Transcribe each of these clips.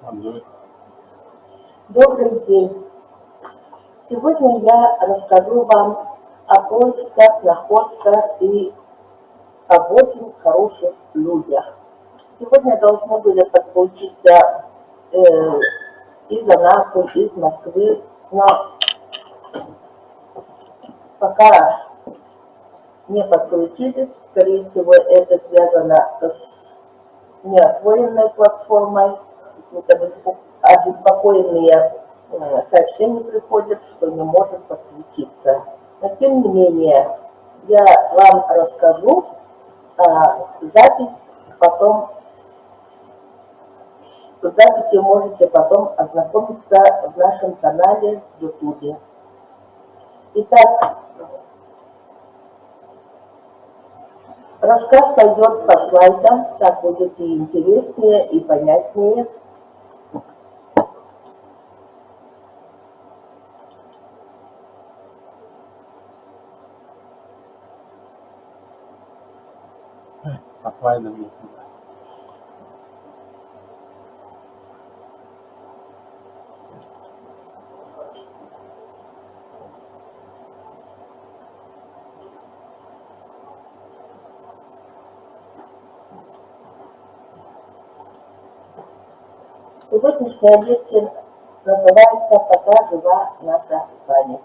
Анжелика. Добрый день! Сегодня я расскажу вам о поисках, находках и об очень хороших людях. Сегодня должны были подключиться э, из Анапы, из Москвы, но пока не подключились. Скорее всего, это связано с неосвоенной платформой. Обеспокоенные сообщения приходят, что не может подключиться. Но тем не менее, я вам расскажу, запись потом, с записью можете потом ознакомиться в нашем канале в YouTube. Итак, рассказ пойдет по слайдам, так будет и интереснее, и понятнее. По слайдам не сюда. Сегодняшняя лекция называется «Пока жива наша память».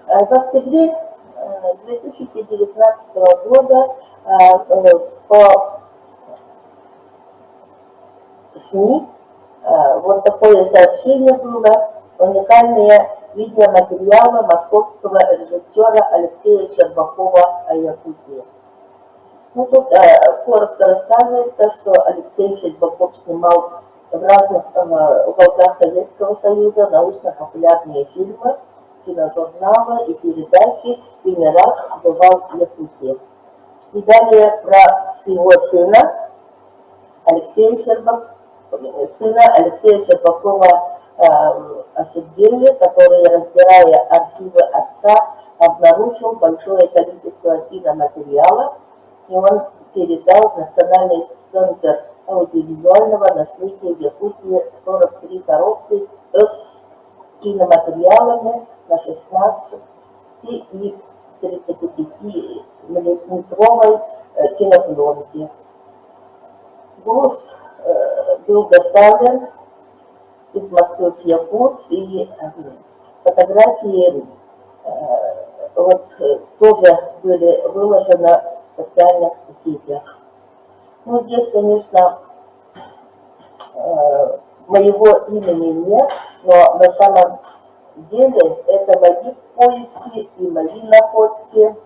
В октябре 2019 года по СМИ вот такое сообщение было: уникальные видеоматериалы московского режиссера Алексея Щербакова о Якутии. Ну, тут коротко рассказывается, что Алексей Щербаков снимал в разных уголках Советского Союза научно-популярные фильмы, киножурналы и передачи, и не раз бывал в Якутии. И далее про его сына Алексея Щербакова Сергея, который, разбирая архивы отца, обнаружил большое количество киноматериала, и он передал в Национальный центр аудиовизуального наследия в Якутии 43 коробки с киноматериалами на 16 и 35-миллиметровой кинопленке. Груз был доставлен из Москвы в Якутск, и фотографии вот тоже были выложены в социальных сетях. Ну, здесь, конечно, моего имени нет, но на самом деле это мои поиски и мои находки.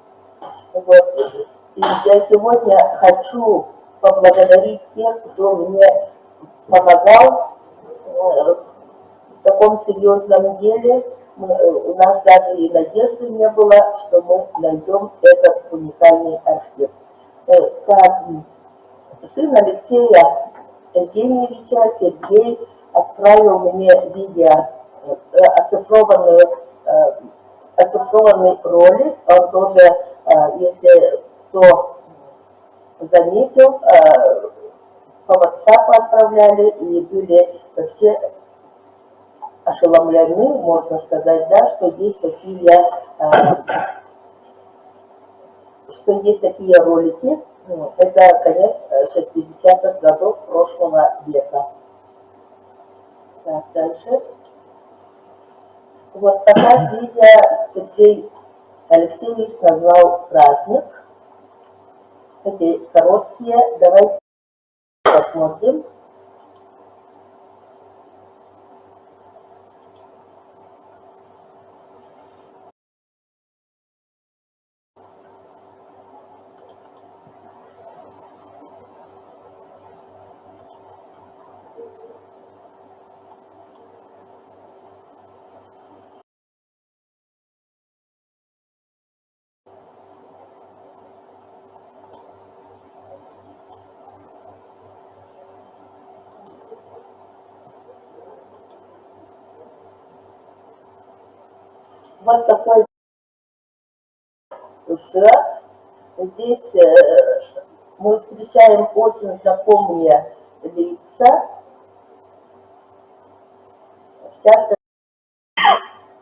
Вот. И я сегодня хочу поблагодарить тех, кто мне помогал в таком серьезном деле. У нас даже и надежды не было, что мы найдем этот уникальный архив. Как сын Алексея Евгеньевича, Сергей, отправил мне оцифрованный ролик. Он тоже, если кто заметил, по WhatsApp отправляли, и были вообще ошеломлены, можно сказать, да, что есть такие ролики. Это конец 60-х годов прошлого века. Так, дальше. Вот показ видео Сергей Алексеевич назвал «Праздник». Эти короткие, давайте посмотрим. Вот такой шаг. Здесь мы встречаем очень знакомые лица, в частности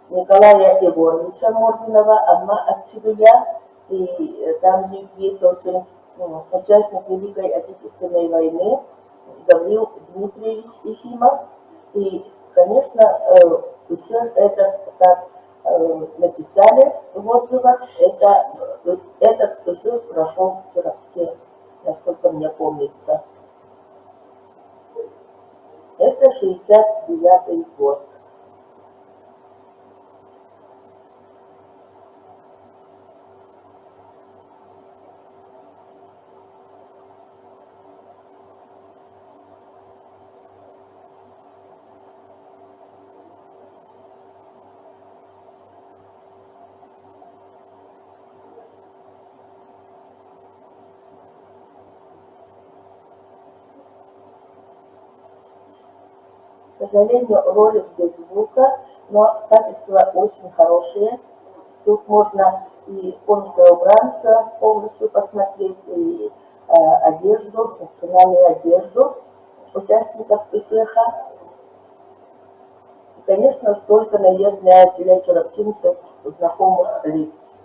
Николая Егоровича Мординова, Амма Акчевия, и там же есть очень участник Великой Отечественной войны Гаврил Дмитриевич Ефимов. И, конечно, все это, как написали в отзывах, этот ПС прошел в Чурапче, насколько мне помнится. Это 69-й год. К сожалению, ролик без звука, но качество очень хорошее. Тут можно и конское убранство полностью посмотреть, и одежду, национальную одежду участников ПСХ. И, конечно, столько, наверное, для чурапчинцев знакомых лиц.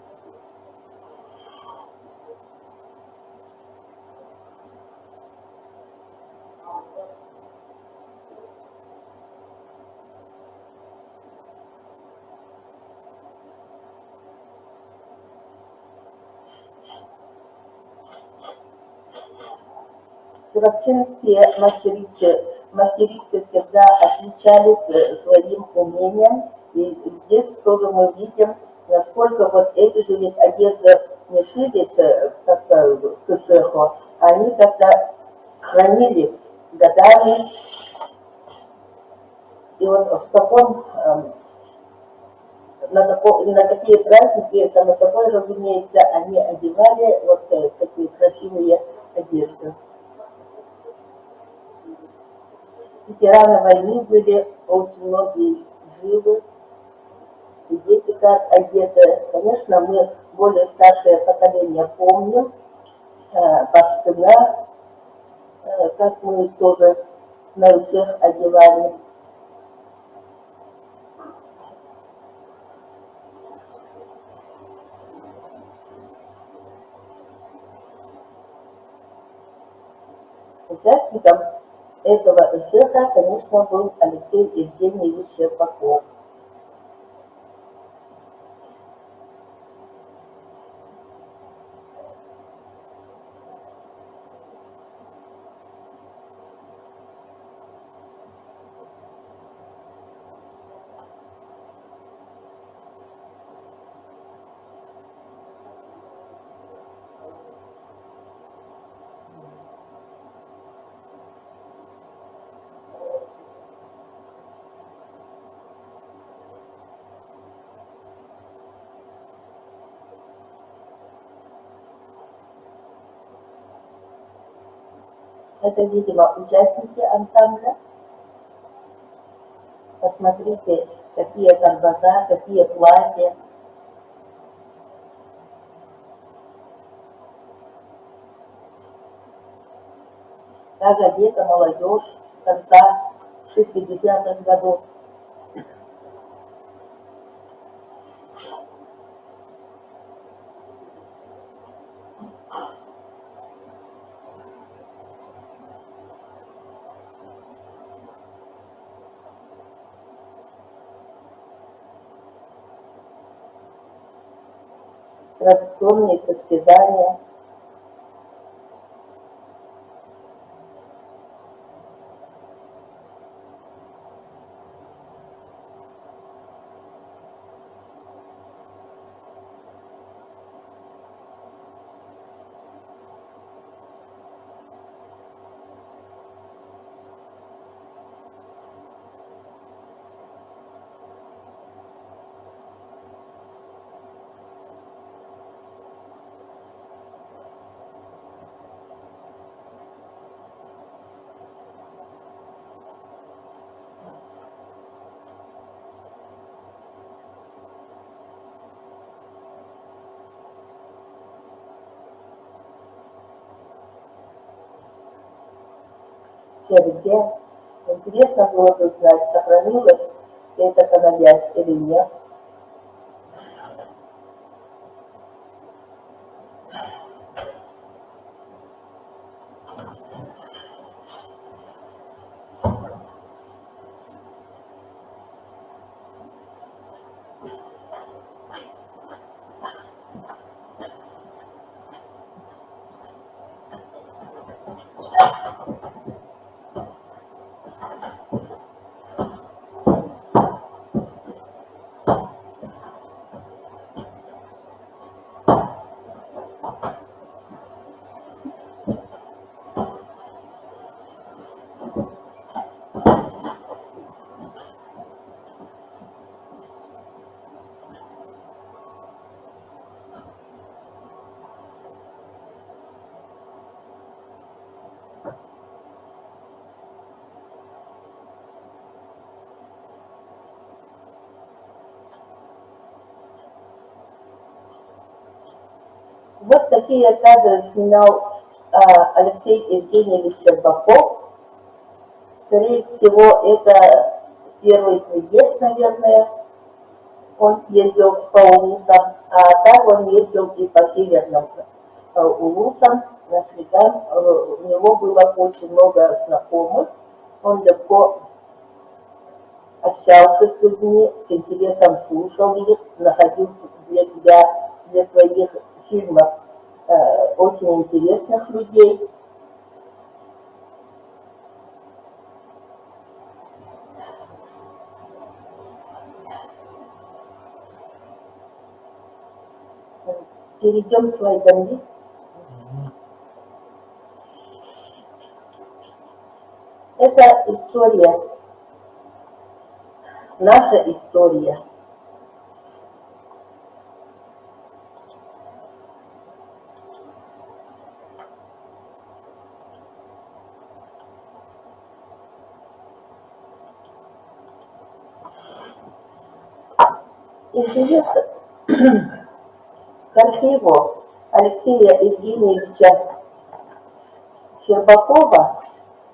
Чурапчинские мастерицы всегда отличались своим умением. И здесь тоже мы видим, насколько вот эти же ведь одежды не шились как-то в КСХ, они как-то хранились годами. И вот в таком, на такие праздники, само собой, разумеется, они одевали вот такие красивые одежды. Ветераны войны были очень многие живы, и дети как одеты. Конечно, мы более старшее поколение помним Паштына, как мы тоже на всех одевали. Участником этого эсэха, конечно, был Алексей Евгеньевич Щербаков. Это, видимо, участники ансамбля. Посмотрите, какие торбоза, какие платья. Как одета молодежь конца 60-х годов. Традиционные состязания. серьге. Интересно было бы знать, сохранилась эта коновязь или нет. Вот такие кадры снимал Алексей Евгеньевич Щербаков. Скорее всего, это первый приезд, наверное. Он ездил по улусам, а так он ездил и по северным улусам, на слегам. У него было очень много знакомых. Он легко общался с людьми, с интересом слушал их, находил для себя, для своих фильмов очень интересных людей. Перейдем к слайдам. Это история, наша история. Интерес к архиву Алексея Евгеньевича Щербакова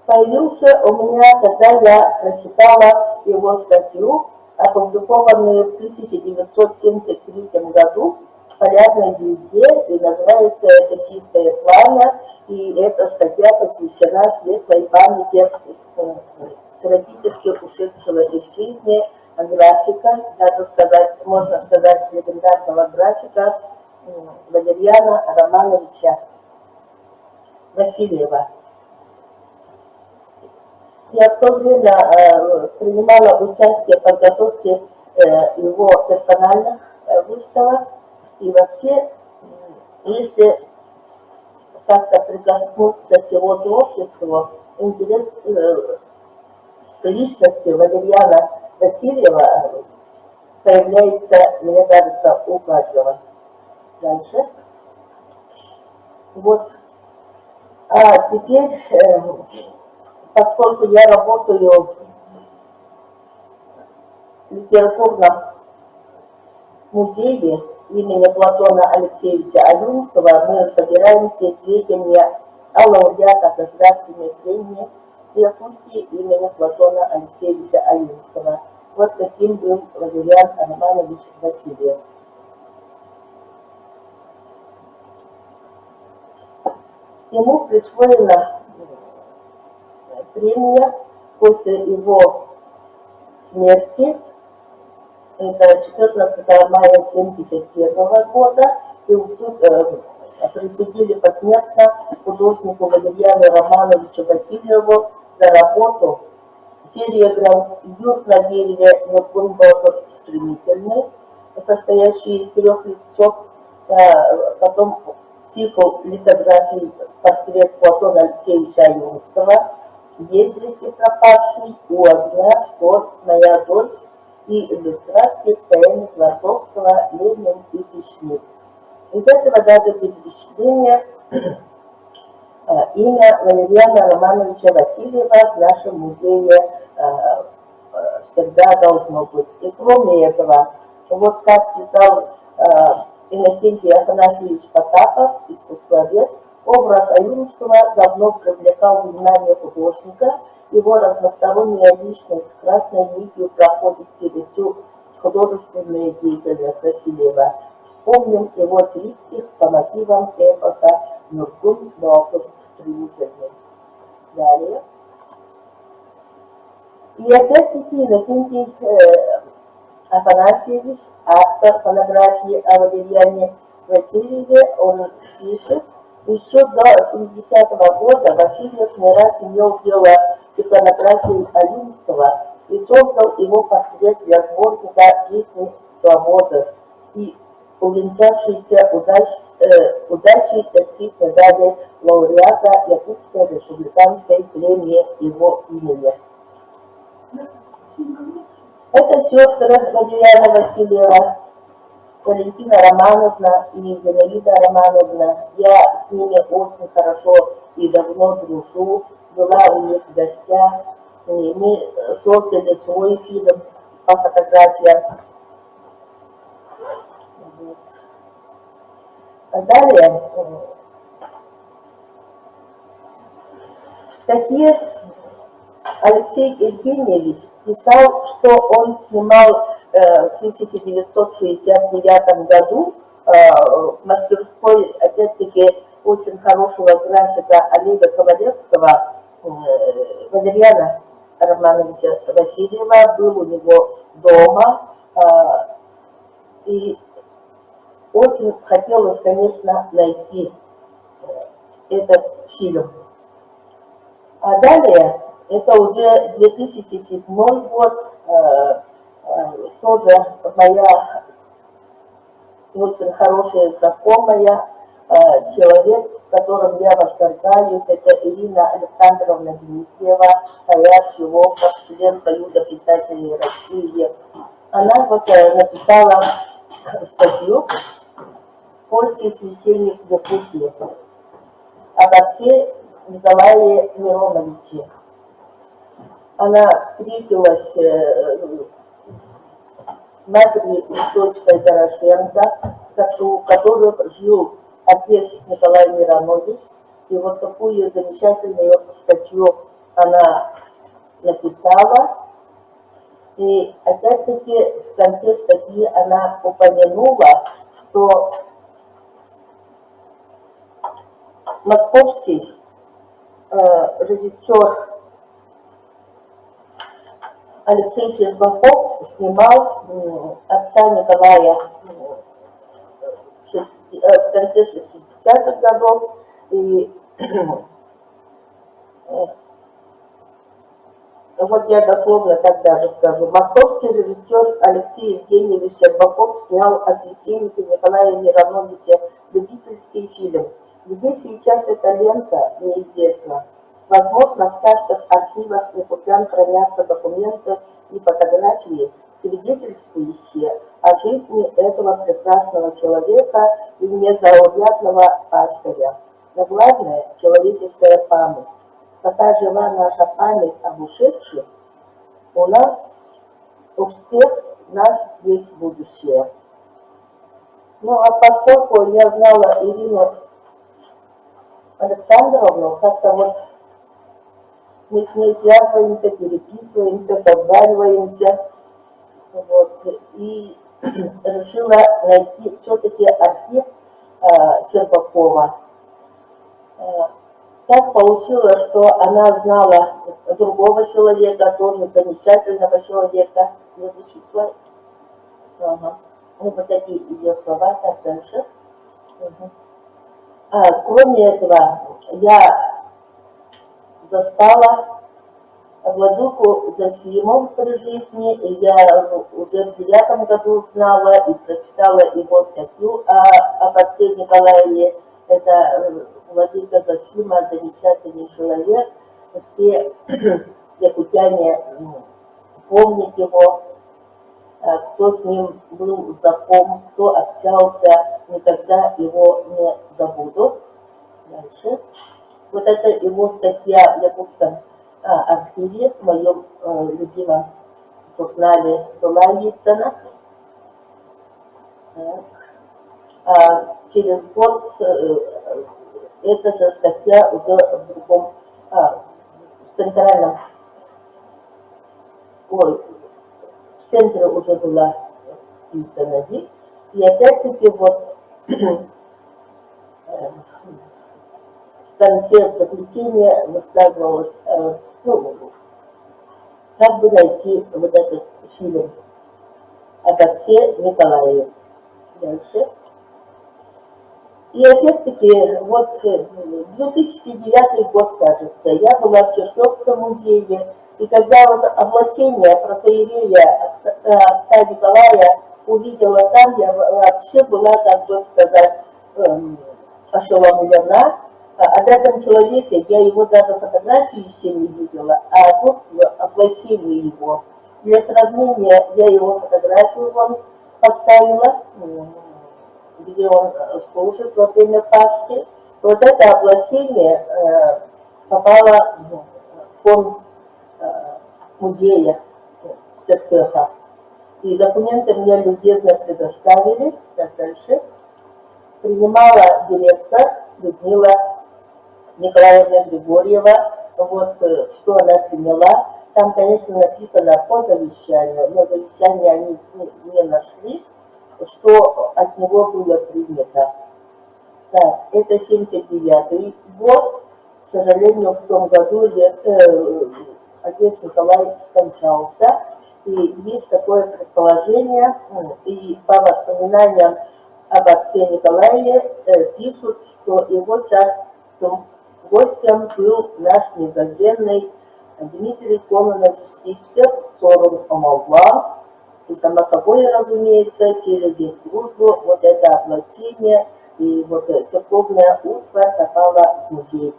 появился у меня, когда я прочитала его статью, опубликованную в 1973 году в «Полярной звезде», и называется это «Чистое пламя», и эта статья посвящена светлой памяти трагически ушедшего из жизни графика, надо сказать, можно сказать, легендарного графика Валерьяна Романовича Васильева. Я в то время принимала участие в подготовке его персональных выставок, и вообще, если как-то прикоснуться к его творчеству, интерес к личности Валерьяна Васильева появляется, мне кажется, у каждого. Дальше. Вот. А теперь, поскольку я работаю в литературном музее имени Платона Алексеевича Аюнского, мы собираем все сведения о лауреатах государственной премии при Якутии имени Платона Алексеевича Аюнского. Вот таким был Валерьян Романович Васильев. Ему присвоена премия после его смерти, это 14 мая 1971 года, и тут присудили посмертно художнику Валерьяну Романовичу Васильеву за работу серия гравюр на дереве Нургунбатов «Стремительный», состоящий из 3 листов, потом цикл литографий портрет Платона Алексеевича Аюнского, «Ветрести пропавший», «У огня», «Спорт», «Моя дочь» и иллюстрации к поэме Твардовского «Ленин и Печник». Из этого даже перечисления имя Валерьяна Романовича Васильева в нашем музее всегда должно быть. И кроме этого, вот как писал Иннокентий Афанасьевич Потапов, искусствовед, Образ Аюнского давно привлекал внимание художника. Его разносторонняя личность с красной нитью проходит через всю художественную деятельность Васильева. Вспомним его триптих по мотивам эпоса «Нургун Нуакур строительный». Далее. И опять-таки Иннокентий Афанасьевич, автор фотографии о Валерьяне Васильеве, он пишет: еще до 70-го года Васильев не раз имел дело с иконографией Аюнского и создал его портрет для сборника «Песни свободы» и увенчавшийся удачей эскиз медали лауреата Якутской республиканской премии его имени. Это сестры Валерьяна Васильева, Валентина Романовна и Зинаида Романовна. Я с ними очень хорошо и давно дружу, была у них в гостях. И мы создали свой фильм по фотографиям. Далее, в статье Алексей Евгеньевич писал, что он снимал в 1969 году в мастерской, опять-таки, очень хорошего графика Олега Ковалевского, Валерьяна Романовича Васильева, был у него дома, и очень хотелось, конечно, найти этот фильм. А далее, это уже 2007 год, тоже моя очень хорошая знакомая, человек, которым я восторгаюсь, это Ирина Александровна Дмитриева, Таяр Философ, член Союза писателей России. Она вот написала статью «Польский священник в Якутии» об отце Николае Мироновиче. Она встретилась с матерью и дочкой Дорошенко, у которых жил отец Николай Миронович. И вот такую замечательную статью она написала. И опять-таки в конце статьи она упомянула, что московский режиссер Алексей Щербаков снимал отца Николая в конце 60-х годов. И вот я дословно так даже скажу. Московский режиссер Алексей Евгеньевич Щербаков снял о священнике Николае Мироновиче любительский фильм. Где сейчас эта лента, неизвестно. Возможно, в частных архивах якутян хранятся документы и фотографии, свидетельствующие о жизни этого прекрасного человека и незаурядного пастыря. Но главное – человеческая память. Пока жива наша память об ушедших, у всех нас есть будущее. Ну, а поскольку я знала Ирину Александровну, как-то вот мы с ней связываемся, переписываемся, созваниваемся, вот, и решила найти все-таки архив Щербакова. Так получилось, что она знала другого человека, тоже замечательного человека. Следующий слайд. Ага. Ну, вот эти ее слова, так дальше. Кроме этого, я застала Владыку Зосимов при жизни, и я уже в 9 году узнала и прочитала его статью об отце Николае. Это Владыка Зосима, замечательный человек. Все якутяне помнят его, кто с ним был знаком, кто общался, никогда его не забудут. Дальше. Вот это его статья в Якутском архиве, в моем любимом журнале была издана. Через год Это же статья уже в другом, в центральном, ой, в центре уже была издана, и опять-таки вот в конце, в заключение высказывалось, ну, как бы найти вот этот фильм об отце Николае. Дальше. И опять-таки, вот 2009 год, кажется, я была в Чертовском музее, и когда вот облачение протоиерея отца Николая увидела там, я вообще была, как бы сказать, ошеломлена. Об этом человеке я его даже фотографию еще не видела, а вот облачение его. Для сравнения я его фотографию вам поставила, где он служит во время Пасхи. Вот это облачение попало в фонд музея Церквеха. И документы мне любезно предоставили. Так, дальше. Принимала директор Людмила Николаевна Григорьева. Вот что она приняла. Там, конечно, написано по завещанию, но завещание они не нашли, что от него было принято. Так, это 79-й год. К сожалению, в том году отец Николай скончался. И есть такое предположение, и по воспоминаниям об отце Николае пишут, что его частым гостем был наш незабвенный Дмитрий Кононович Сипсев, Сорун Омалва. И само собой, разумеется, через их дружбу вот это облачение и вот церковная утварь попала в музей.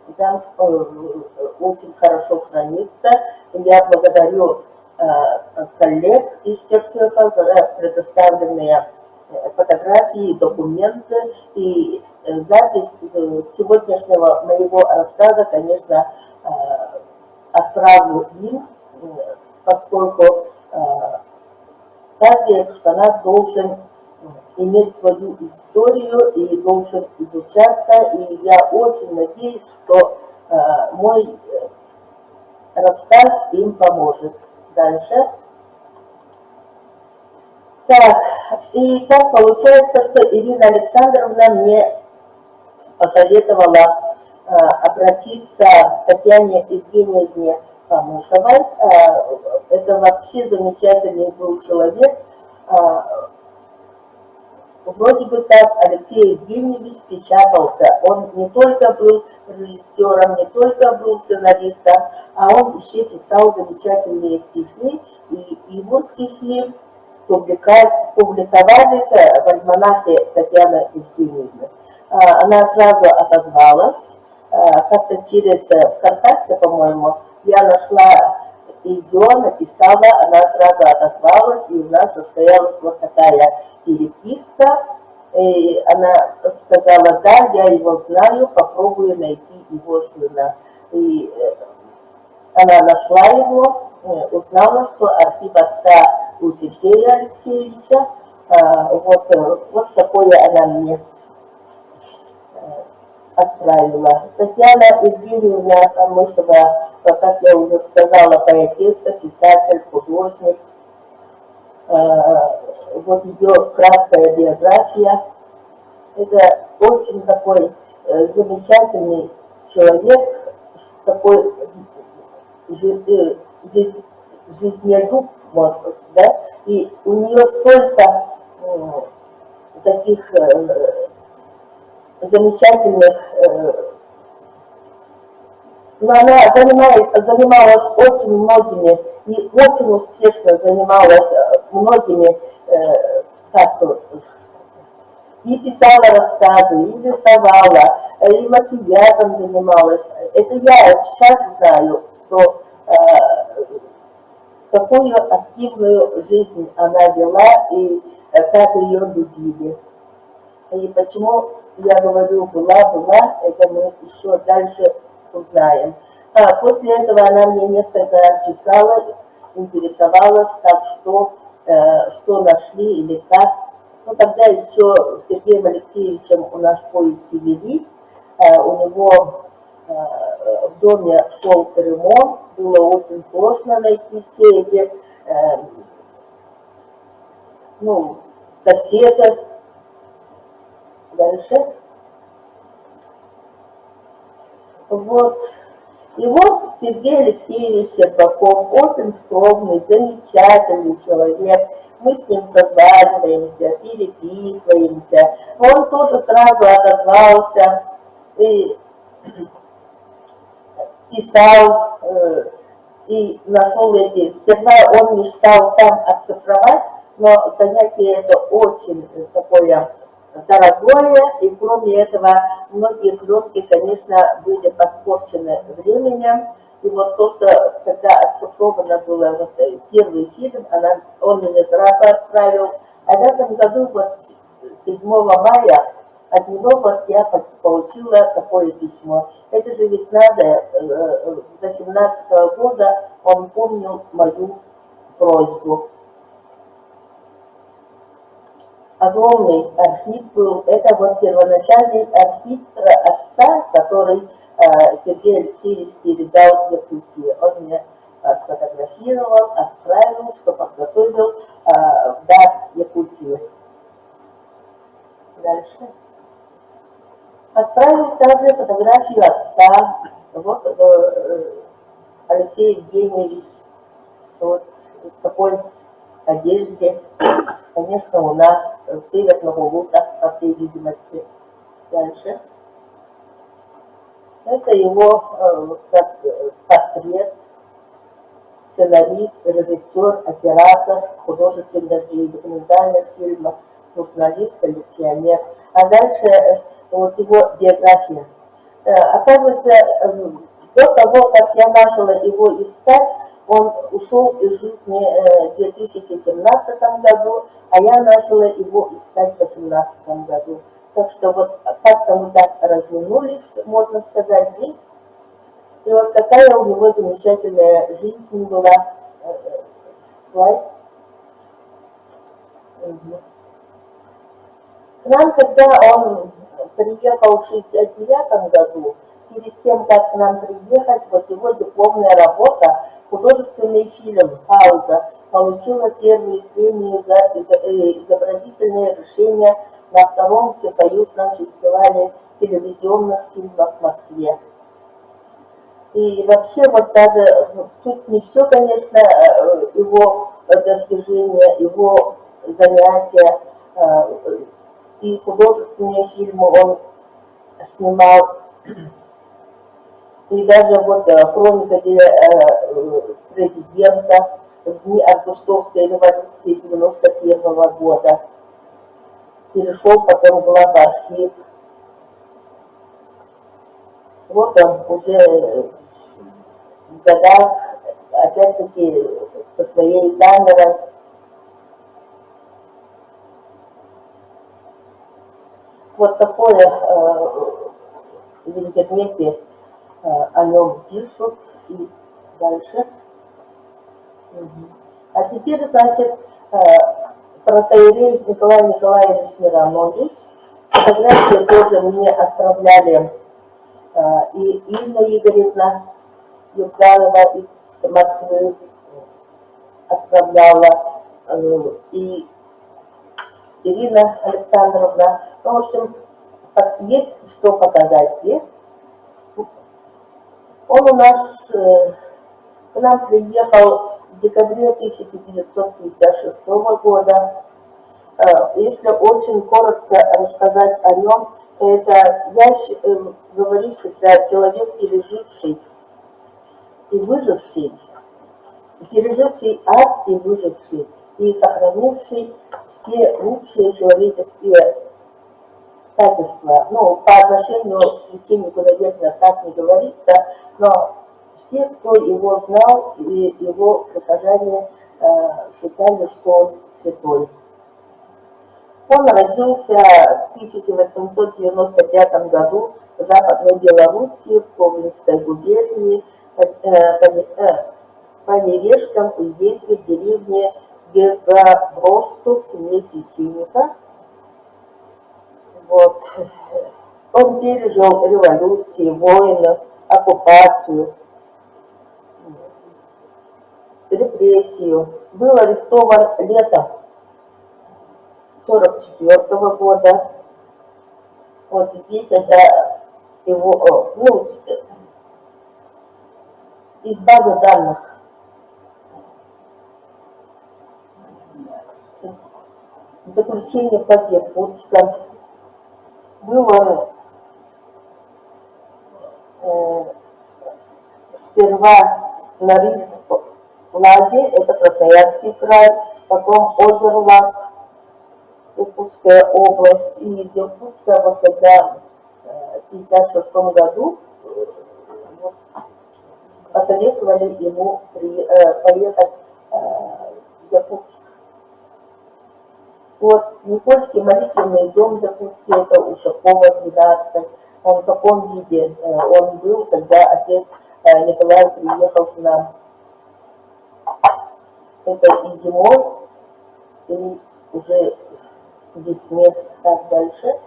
И там очень хорошо хранится. Я благодарю коллег из Церквеха за предоставленные фотографии, документы и запись сегодняшнего моего рассказа, конечно, отправлю им, поскольку каждый экспонат должен иметь свою историю и должен изучаться, и я очень надеюсь, что мой рассказ им поможет. Дальше. Так, и так получается, что Ирина Александровна мне посоветовала обратиться к Татьяне Евгеньевне Памусовой. Это вообще замечательный был человек. Вроде бы как Алексей Евгеньевич печатался. Он не только был режиссером, не только был сценаристом, а он еще писал замечательные стихи. И его стихи публиковались в альманахе Татьяны Евгеньевны. Она сразу отозвалась. Как-то через ВКонтакте, по-моему, я нашла ее, написала, она сразу отозвалась, и у нас состоялась вот такая переписка. И она сказала, да, я его знаю, попробую найти его сына. И она нашла его, узнала, что архив отца у Сергея Алексеевича, вот такое она мне отправила. Татьяна Евгеньевна Памусова, как я уже сказала, поэтесса, писатель, художник. Вот ее краткая биография. Это очень такой замечательный человек, с такой жизнелюб, да, и у нее столько таких замечательных, но она занималась очень многими и очень успешно занималась многими, и писала рассказы, и рисовала, и макияжем занималась. Это я сейчас знаю, что какую активную жизнь она вела и как ее любили. И почему я говорю была, это мы еще дальше узнаем. После этого она мне несколько раз писала, интересовалась, как что нашли или как. Ну, тогда еще с Сергеем Алексеевичем у нас поиски велись. у него в доме шел ремонт, было очень сложно найти все эти кассеты. Дальше. Вот. И вот Сергей Алексеевич Щербаков, очень скромный, замечательный человек. Мы с ним созваниваемся, переписываемся. Он тоже сразу отозвался и писал, и нашел эти. Сперва он мечтал там оцифровать, но занятие это очень такое дорогое, и кроме этого многие пленки, конечно, были подпорчены временем. И вот то, что когда оцифровано было вот первый фильм, он меня сразу отправил, а в этом году, вот 7 мая, от него вот я получила такое письмо. Это же ведь надо, с 18 года он помнил мою просьбу. Огромный архив был. Это вот первоначальный архив отца, который Сергей Алексеевич передал Якутии. Он мне сфотографировал, отправил, что подготовил в дар Якутии. Дальше. Отправил также фотографию отца. Вот Алексей Евгеньевич вот в такой одежде. Конечно, у нас в северных улусах, по всей видимости. Дальше. Это его портрет, сценарист, режиссер, оператор художественных и документальных фильмов, журналист, коллекционер. А дальше вот его биография. Оказывается, до того, как я начала его искать, он ушел из жизни в 2017 году, а я начала его искать в 2018 году. Так что вот как-то мы так развернулись, можно сказать, и вот такая у него замечательная жизнь была. Слайд. К нам, когда он приехал в 1969 году, перед тем, как к нам приехать, вот его дипломная работа, художественный фильм «Пауза», получила первую премию за изобразительное решение на втором всесоюзном фестивале телевизионных фильмов в Москве. И вообще вот даже тут не все, конечно, его достижения, его занятия, и художественные фильмы он снимал. И даже вот хроника президента в дни августовской революции 91 года. Перешел потом в главархив. Вот он уже в годах, опять-таки, со своей камерой. Вот такое в интернете о нем пишут. И дальше. А теперь, значит, протоиерей Николай Николаевич Миронович. Фотографии тоже мне отправляли и Инна Игоревна Юганова из Москвы отправляла, и Ирина Александровна. Ну, в общем, есть что показать. Он у нас к нам приехал в декабре 1956 года. Если очень коротко рассказать о нем, это я говорю, что человек, переживший и выживший, переживший ад и выживший, и сохранивший все лучшие человеческие качества. Ну, по отношению к священнику, наверное, так не говорится, но все, кто его знал, и его прихожане считали, что он святой. Он родился в 1895 году в Западной Белоруссии, в Ковенской губернии, по Невежском уезде в деревне Гегабросту в семье священника. Вот. Он пережил революции, войны, оккупацию, репрессию. Был арестован летом 1944 года. Вот здесь это его, ну, из базы данных. Заключение по Иркутском. Был он сперва на Риф-Лаге, это Красноярский край, потом Озерлаг, Иркутская область, и из Иркутска, вот когда в 1956 году посоветовали ему поехать в Якутск. Вот, Никольский молитвенный дом в Якутске, это Ушакова, 12. Он в таком виде он был, когда отец Николай приехал к нам. Это и зимой, и уже в весне. Так, дальше.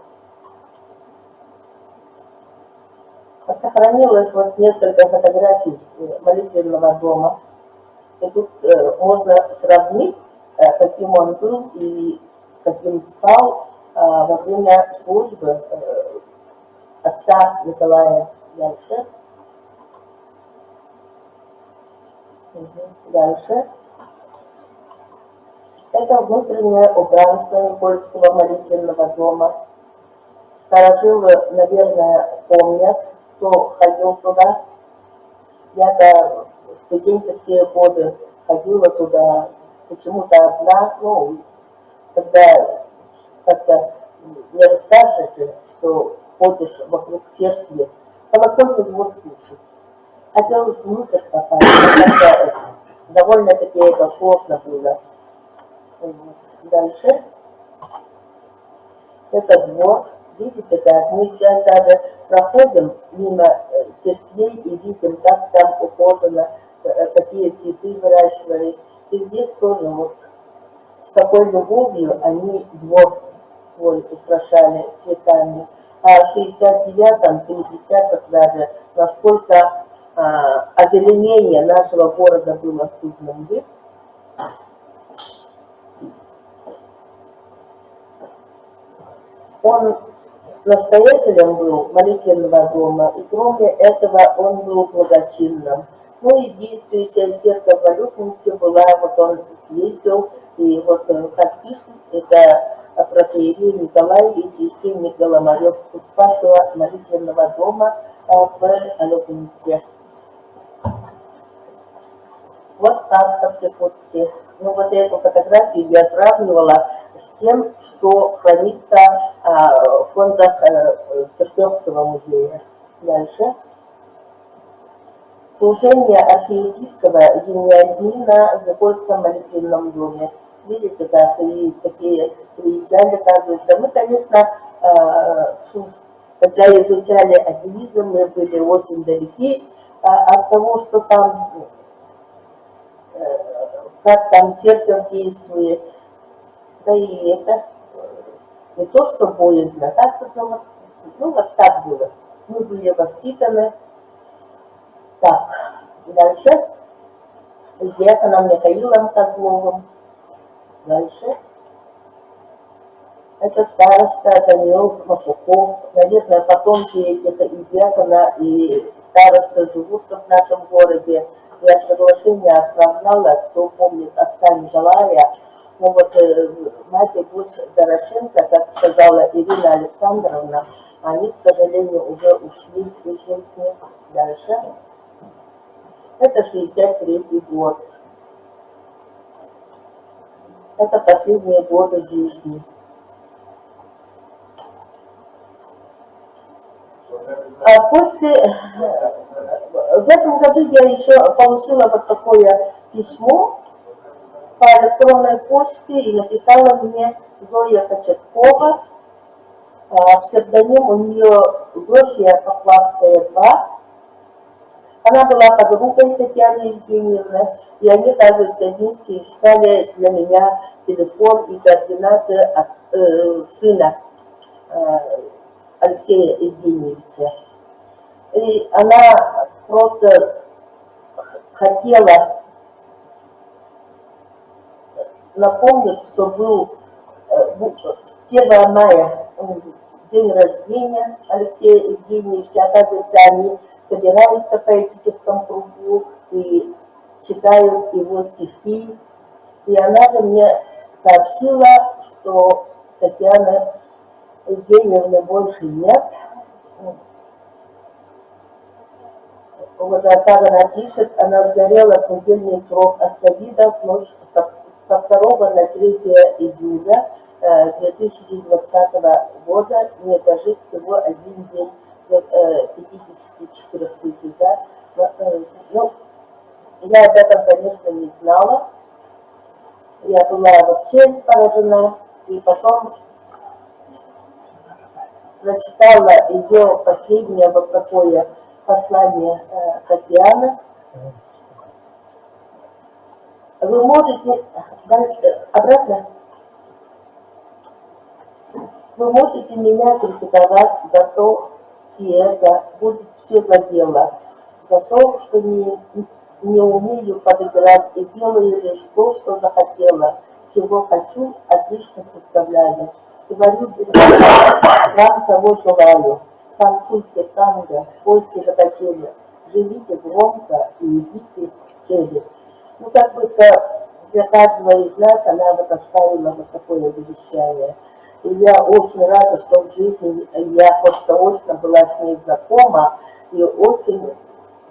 Сохранилось вот несколько фотографий молитвенного дома. И тут можно сравнить, каким он был и каким стал во время службы отца Николая. Дальше. Дальше. Это внутреннее убранство Никольского молитвенного дома. Старожилы, наверное, помнят, кто ходил туда. Я-то в студенческие годы ходила туда почему-то одна, ну, когда как-то не расскажешь, что ходишь вокруг церкви, колокольный звук слушать. Хотелось внутрь попасть, хотя довольно-таки это сложно было. Дальше. Это двор. Видите, как мы сейчас даже проходим мимо церквей и видим, как там ухожено, какие цветы выращивались. И здесь тоже вот с такой любовью они двор свой украшали цветами. А в 69-м, 70-х даже, насколько озеленение нашего города было студным. Он настоятелем был молитвенного дома, и кроме этого он был благочинным. Ну и действующая церковь в Алюкинске была, вот он съездил, и вот как пишет, это протоиерей Николай и священник Голомарев Спасского молитвенного дома в Алюкинске. Вот так в Якутске. Ну вот эту фотографию я сравнивала с тем, что хранится в фондах Церковского музея. Дальше. Служение архиепископа Вениамина в Никольском молитвенном доме. Видите, как и такие приезжали, оказывается. Мы, конечно, когда изучали атеизм, мы были очень далеки от того, что там, как там церковь действует. Да и это не то, что боязно, так, ну вот так было. Мы были воспитаны. Так, дальше. С диаконом Михаилом Козловым. Дальше. Это староста Даниил Машуков. Наверное, потомки этих и диакона, и староста живут в нашем городе. Я приглашение отправляла, кто помнит отца Николая. Ну вот мать и дочь Дорошенко, как сказала Ирина Александровна, они, к сожалению, уже ушли из жизни. Дальше. Это 63-й год. Это последние годы жизни. А после, в этом году я еще получила вот такое письмо по электронной почте, и написала мне Зоя Кочеткова, псевдоним у нее Зофия Поплавская 2. Она была подругой Татьяны Евгеньевны, и они, оказывается, вместе искали для меня телефон и координаты от сына Алексея Евгеньевича. И она просто хотела напомнить, что был 1 мая, день рождения Алексея Евгеньевича. Оказывается, они собираются в поэтическом кругу и читают его стихи. И она же мне сообщила, что Татьяны Евгеньевны больше нет. Вот как она пишет, она сгорела в недельный срок от ковида в ночь со 2 на 3 июля 2020 года, не дожив всего 1 день, 54 тысяч, да. Ну, я об этом, конечно, не знала. Я была вообще поражена, и потом прочитала ее последнее вот такое послание Татьяны. Вы можете, обратно, вы можете меня критиковать за то, и это будет все за дело, за то, что не умею подыграть и делаю лишь то, что захотела, чего хочу, отлично представляю. Говорю без слов, вам того желаю. Танцуйте танго, пойте на качелях, живите громко и идите к цели. Ну, как бы для каждого из нас она вот оставила вот такое завещание. И я очень рада, что в жизни я хоть заочно была с ней знакома, и очень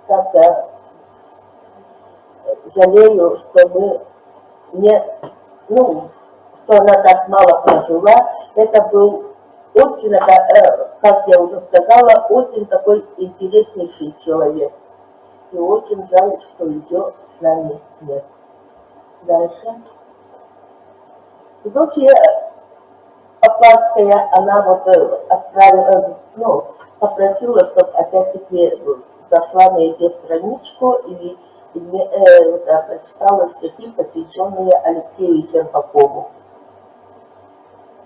как-то жалею, что что она так мало прожила. Это был очень, как я уже сказала, очень такой интереснейший человек. И очень жаль, что ее с нами нет. Дальше. Зофия Опарская, она вот отправила, попросила, чтобы опять-таки зашла на ее страничку и прочитала стихи, посвященные Алексею Щербакову.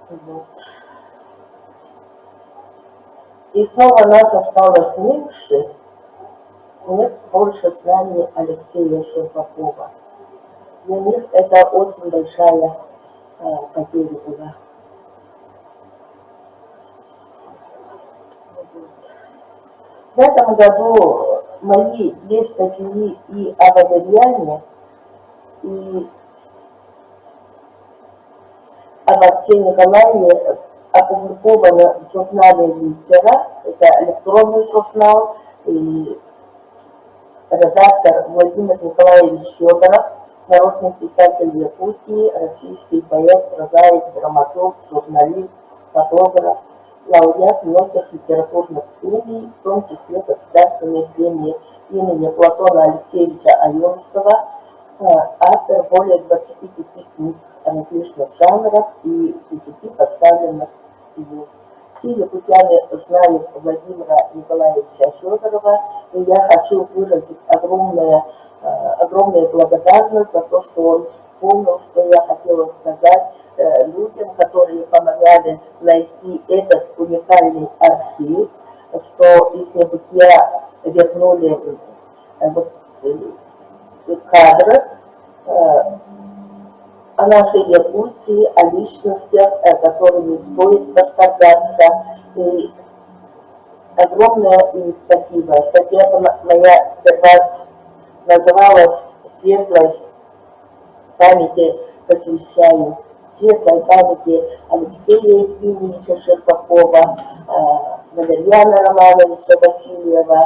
Вот. И снова нас осталось меньше, нет больше с нами Алексея Щербакова. Для них это очень большая потеря была. В этом году мои 2 статьи и о Валерьяне, и об отце Николае опубликовано в журнале «Литера». Это электронный журнал, и редактор Владимир Николаевич Федоров, народный писатель Якутии, российский поэт, прозаик, драматург, журналист, фотограф, лауреат многих литературных премий, в том числе государственной премии имени Платона Алексеевича Айонского, автор более 25 книг различных жанров и 10 поставленных пьес. Все якутяне знают Владимира Николаевича Федорова, и я хочу выразить огромную благодарность за то, что он понял, что я хотела сказать людям, которые помогали найти этот уникальный архив, что из небытия вернули кадры о нашей Якутии, о личностях, которыми стоит восторгаться. И огромное им спасибо. Статья моя сперва называлась «Светлой памяти посвящаю». Светлой памяти Алексея Евгеньевича Щербакова, Валерьяна Романовича Васильева,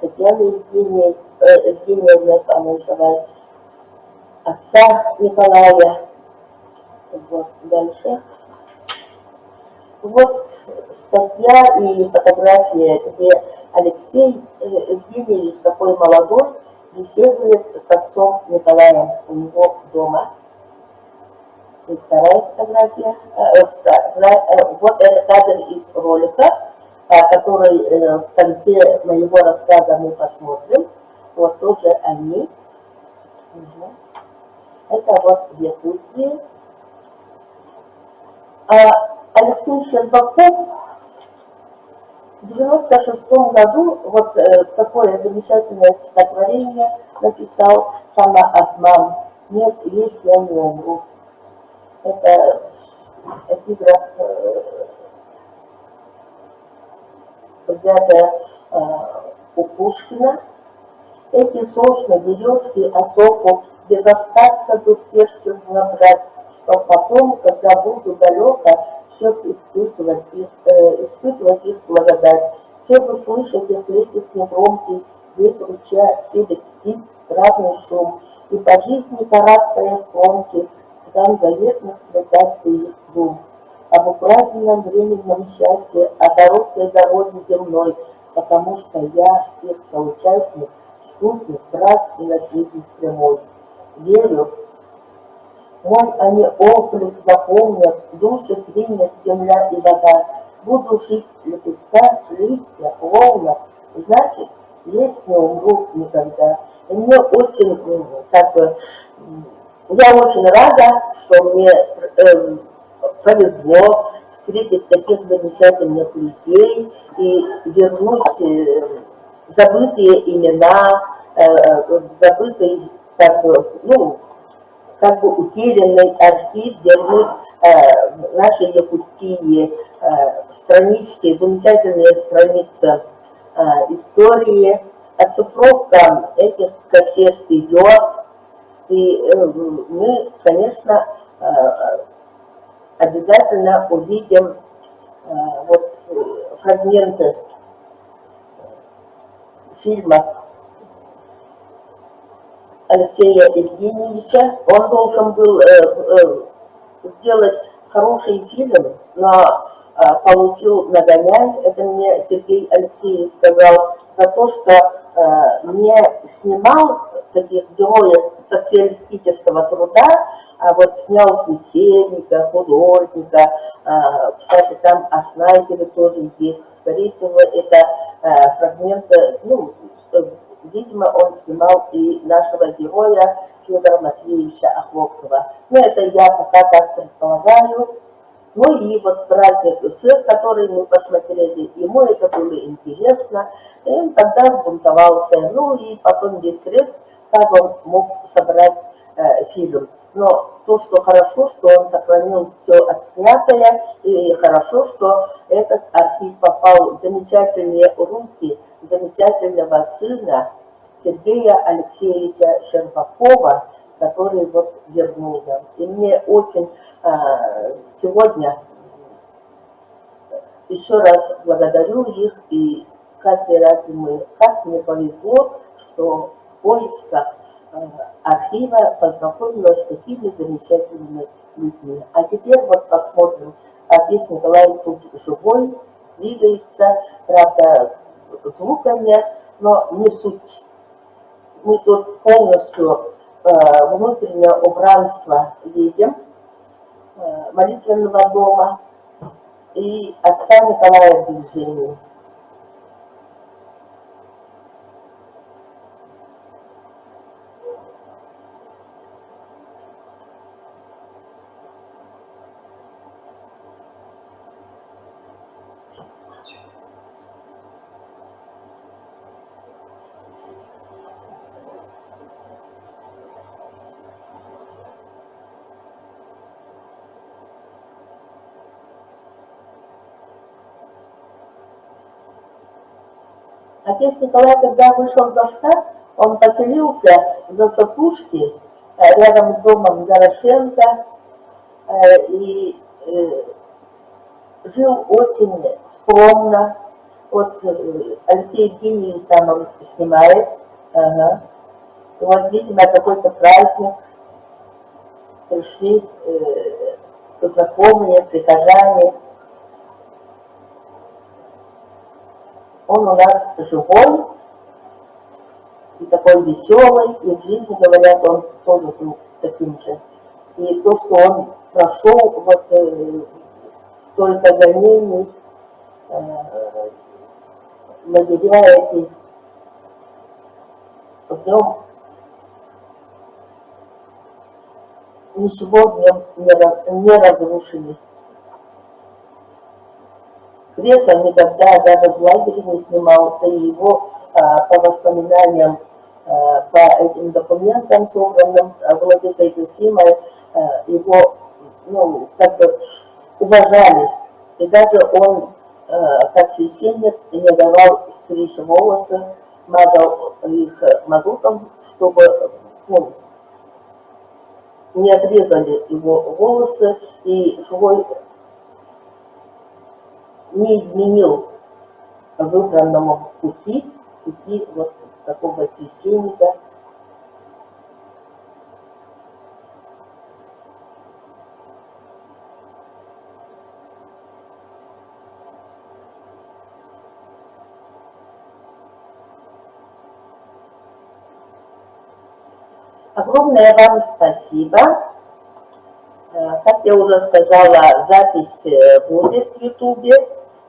Татьяны Евгеньевны Панасовой, отца Николая. Вот, дальше. Вот статья и фотография, где Алексей Евгеньевич, такой молодой, беседует с отцом Николаем у него дома. И вторая фотография. Вот это кадр из ролика, который в конце моего рассказа мы посмотрим. Вот тоже они. Это вот в Якутии. Алексей Щербаков В 96-м году вот такое замечательное стихотворение написал «Самообман». Нет, если я не умру. Это эпиграф, взятая у Пушкина. Эти сосны, березки, осоку без остатка тут сердце брать, что потом, когда буду далеко, все испытывать их благодать, чтобы слышать их лепет негромкий, весь ручья, сидит птиц, травный шум, и по жизни карабкая склонки, там заветных летать их дум. Об украденном временном счастье, о короткой дороге земной, потому что я, их соучастник, спутник, брат и наследник прямой. Верю, мой они оклик запомнят, души примет земля и вода. Буду жить лепестка, листья, волна, значит, есть не умру никогда. И мне очень, я очень рада, что мне повезло встретить таких замечательных людей и вернуть забытые имена, забытый, утерянный архив, вернуть нашей Якутии, странички, замечательные страницы истории. Оцифровка этих кассет идет, и мы, конечно, обязательно увидим фрагменты фильма Алексея Евгеньевича. Он должен был сделать хороший фильм, но получил нагоняй. Это мне Сергей Алексеевич сказал за то, что не снимал таких героев социалистического труда, а вот снял священника, художника, кстати, там о снайпере тоже есть. Скорее всего, это фрагменты, видимо, он снимал и нашего героя Федора Матвеевича Охлопкова. Но это я пока так предполагаю. Ну и вот праздник СССР, который мы посмотрели, ему это было интересно, и он тогда взбунтовался. Ну и потом без средств, как он мог собрать фильм. Но то, что хорошо, что он сохранил все отснятое, и хорошо, что этот архив попал в замечательные руки замечательного сына Сергея Алексеевича Щербакова, который вот вернул нам. И мне очень сегодня еще раз благодарю их, и каждый раз думаю, как мне повезло, что в поисках архива познакомилась с такими замечательными людьми. А теперь вот посмотрим, отец Николай тут живой, двигается, правда, звука нет, но не суть. Мы тут полностью внутреннее убранство видим, молитвенного дома и отца Николая в движении. Отец Николай, когда вышел за штат, он поселился в Засопушке, рядом с домом Дорошенко, и жил очень скромно. Вот Алексей Евгеньевич там он снимает. Ага. И вот, видимо, какой-то праздник. Пришли знакомые, прихожане. Он у нас живой и такой веселый, и в жизни, говорят, он тоже был таким же. И то, что он прошел вот столько гонений, лагеря эти, в нем ничего в нем не разрушили. Пресс он никогда даже в лагере не снимал, да и его по воспоминаниям, по этим документам, собранным владыкой Зосимой, его, ну, как бы уважали. И даже он, как священник, не давал стричь волосы, мазал их мазутом, чтобы, ну, не отрезали его волосы, и свой не изменил выбранному пути вот такого священника. Огромное вам спасибо. Как я уже сказала, запись будет в Ютубе.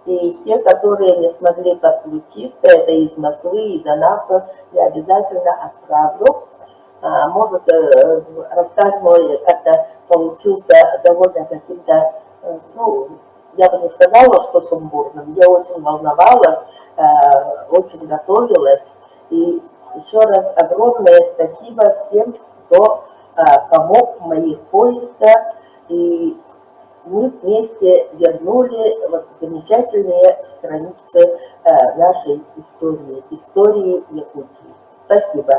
И те, которые не смогли подключиться, это из Москвы, из Анапы, я обязательно отправлю. Может, рассказ мой как-то получился довольно каким-то, ну, я бы не сказала, что сумбурным. Я очень волновалась, очень готовилась. И еще раз огромное спасибо всем, кто помог в моих поисках. И мы вместе вернули вот замечательные страницы нашей истории Якутии. Спасибо.